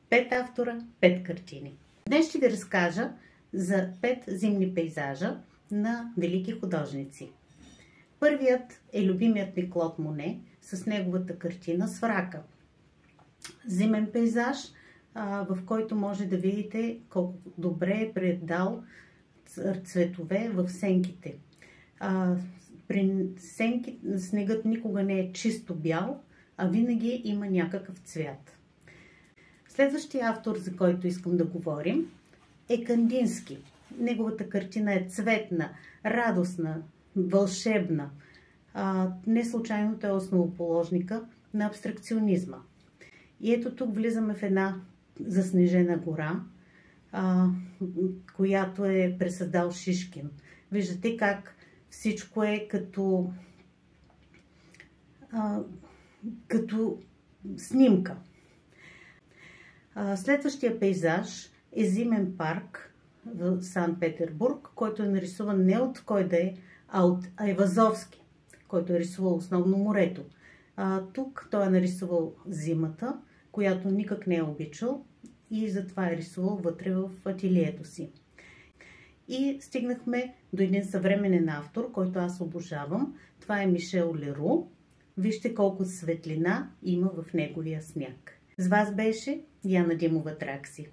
5 автора, 5 картини. Днес ще ви разкажа за 5 зимни пейзажа на велики художници. Първият е любимият ми Клод Моне с неговата картина Сврака. Зимен пейзаж, в който може да видите колко добре е предал цветове в сенките. При снегът никога не е чисто бял, а винаги има някакъв цвят. Следващия автор, за който искам да говорим, е Кандински. Неговата картина е цветна, радостна, вълшебна. Не случайно той е основоположника на абстракционизма. И ето тук влизаме в една заснежена гора, която е пресъздал Шишкин. Виждате как всичко е като снимка. Следващия пейзаж е зимен парк в Санкт-Петербург, който е нарисуван не от кой да е, а от Айвазовски, който е рисувал основно морето. Тук той е нарисувал зимата, която никак не е обичал и затова е рисувал вътре в ателието си. И стигнахме до един съвременен автор, който аз обожавам. Това е Мишел Леру. Вижте колко светлина има в неговия сняг. С вас беше Диана Димова Тракси.